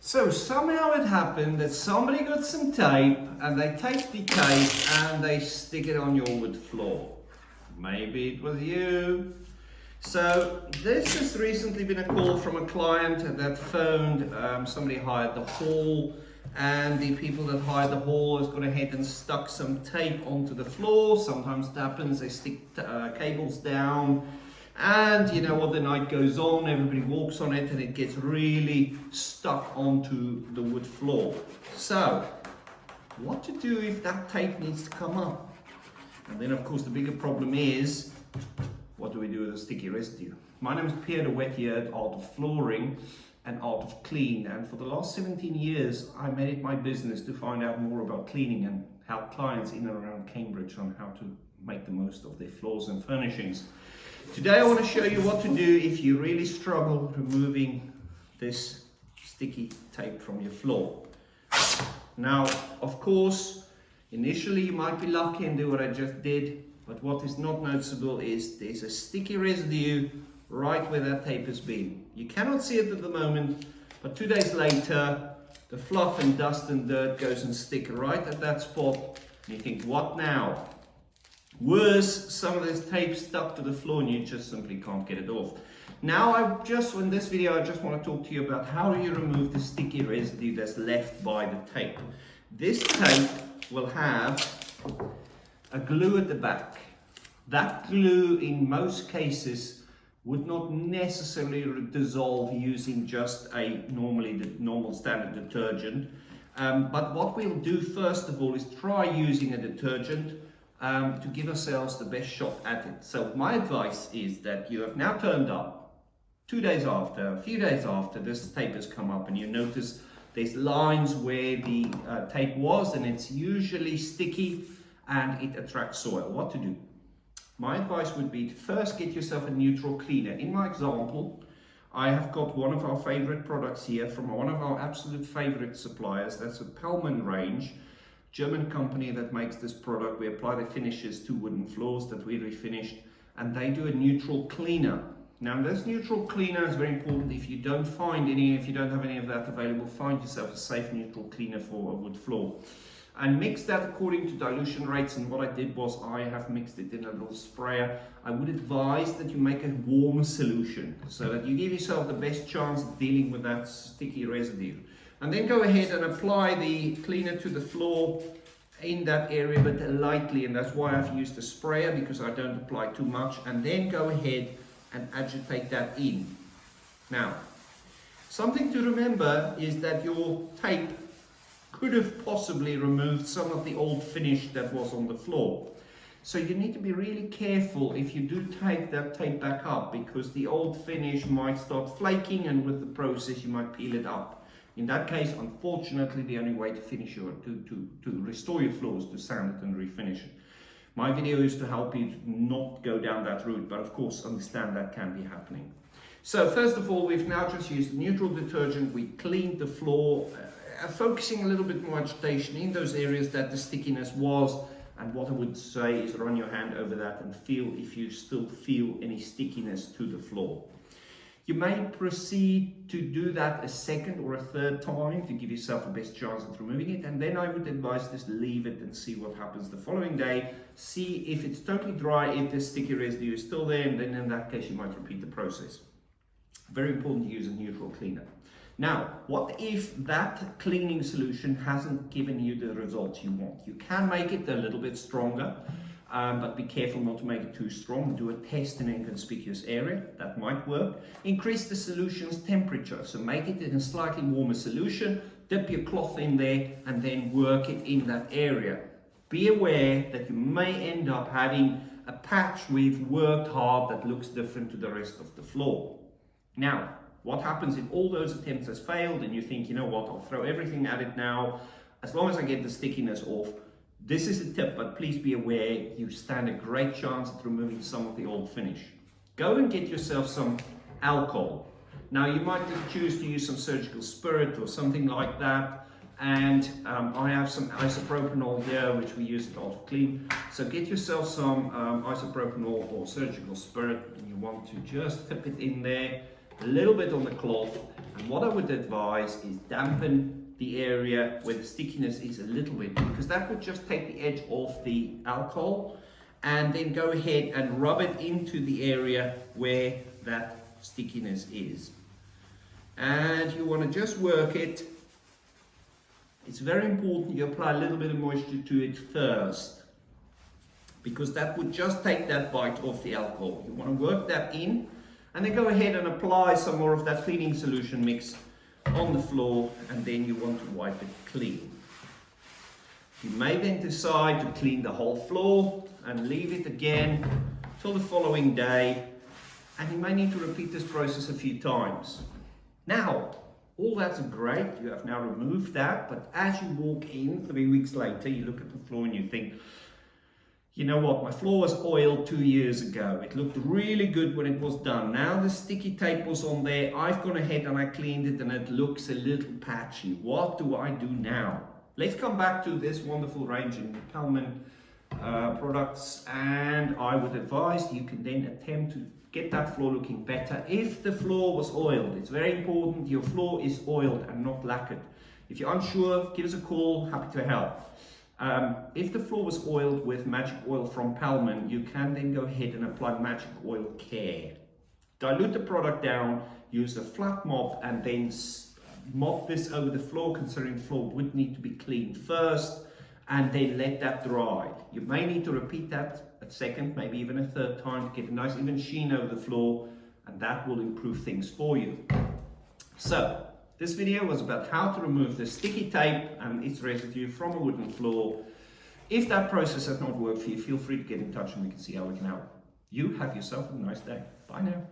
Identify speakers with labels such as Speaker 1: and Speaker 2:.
Speaker 1: So somehow it happened that somebody got some tape and they take the tape and they stick it on your wood floor. Maybe it was you. So this has recently been a call from a client that phoned, somebody hired the hall, and the people that hired the hall has gone ahead and stuck some tape onto the floor. Sometimes it happens, they stick cables down, and you know what, the night goes on, everybody walks on it and it gets really stuck onto the wood floor. So what to do if that tape needs to come up? And then of course the bigger problem is, what do we do with the sticky residue? My name is Pierre de Wet here at Art of Flooring and Art of Clean, and for the last 17 years I made it my business to find out more about cleaning and help clients in and around Cambridge on how to make the most of their floors and furnishings. Today I want to show you what to do if you really struggle removing this sticky tape from your floor. Now, of course, initially you might be lucky and do what I just did, but what is not noticeable is there's a sticky residue right where that tape has been. You cannot see it at the moment, but 2 days later, the fluff and dust and dirt goes and stick right at that spot. And you think, what now? Worse, some of this tape stuck to the floor and you just simply can't get it off. Now, in this video, I just want to talk to you about how do you remove the sticky residue that's left by the tape. This tape will have a glue at the back. That glue, in most cases, would not necessarily dissolve using just the normal standard detergent. But what we'll do first of all is try using a detergent to give ourselves the best shot at it. So my advice is that you have now turned up 2 days after, a few days after, this tape has come up and you notice there's lines where the tape was and it's usually sticky and it attracts soil. What to do? My advice would be to first get yourself a neutral cleaner. In my example, I have got one of our favorite products here from one of our absolute favorite suppliers. That's a Pellman range, German company that makes this product. We apply the finishes to wooden floors that we refinished, and they do a neutral cleaner. Now this neutral cleaner is very important. If you don't have any of that available, find yourself a safe neutral cleaner for a wood floor. And mix that according to dilution rates, and what I did was I have mixed it in a little sprayer. I would advise that you make a warm solution so that you give yourself the best chance of dealing with that sticky residue. And then go ahead and apply the cleaner to the floor in that area, but lightly, and that's why I've used a sprayer, because I don't apply too much. And then go ahead and agitate that in. Now, something to remember is that your tape could have possibly removed some of the old finish that was on the floor. So you need to be really careful if you do take that tape back up, because the old finish might start flaking, and with the process you might peel it up. In that case, unfortunately, the only way to restore your floors is to sand it and refinish it. My video is to help you not go down that route, but of course understand that can be happening. So first of all, we've now just used neutral detergent. We cleaned the floor, focusing a little bit more agitation in those areas that the stickiness was. And what I would say is run your hand over that and feel if you still feel any stickiness to the floor. You may proceed to do that a second or a third time to give yourself the best chance at removing it, and then I would advise just leave it and see what happens the following day. See if it's totally dry, if the sticky residue is still there, and then in that case you might repeat the process. Very important to use a neutral cleaner. Now, what if that cleaning solution hasn't given you the results you want? You can make it a little bit stronger, but be careful not to make it too strong. Do a test in an inconspicuous area, that might work. Increase the solution's temperature, so make it in a slightly warmer solution, dip your cloth in there and then work it in that area. Be aware that you may end up having a patch where you've worked hard that looks different to the rest of the floor. Now, what happens if all those attempts has failed and you think, you know what, I'll throw everything at it now, as long as I get the stickiness off? This is a tip, but please be aware you stand a great chance at removing some of the old finish. Go and get yourself some alcohol. Now you might choose to use some surgical spirit or something like that, and I have some isopropanol here which we use at Art of Clean. So get yourself some isopropanol or surgical spirit, and you want to just tip it in there a little bit on the cloth, and what I would advise is dampen the area where the stickiness is a little bit, because that would just take the edge off the alcohol, and then go ahead and rub it into the area where that stickiness is. And you want to just work it. It's very important you apply a little bit of moisture to it first, because that would just take that bite off the alcohol. You want to work that in, and then go ahead and apply some more of that cleaning solution mix on the floor, and then you want to wipe it clean. You may then decide to clean the whole floor and leave it again till the following day, and you may need to repeat this process a few times. Now, all that's great, you have now removed that, but as you walk in 3 weeks later, you look at the floor and you think, you know what, my floor was oiled 2 years ago. It looked really good when it was done. Now the sticky tape was on there, I've gone ahead and I cleaned it and it looks a little patchy. What do I do now? Let's come back to this wonderful range in Pellman products, and I would advise you can then attempt to get that floor looking better. If the floor was oiled, it's very important your floor is oiled and not lacquered. If you're unsure, give us a call, happy to help. If the floor was oiled with Magic Oil from Pellman, you can then go ahead and apply Magic Oil Care. Dilute the product down, use a flat mop, and then mop this over the floor, considering the floor would need to be cleaned first, and then let that dry. You may need to repeat that a second, maybe even a third time, to get a nice even sheen over the floor, and that will improve things for you. So, this video was about how to remove the sticky tape and its residue from a wooden floor. If that process has not worked for you, feel free to get in touch and we can see how we can help. You have yourself a nice day. Bye now.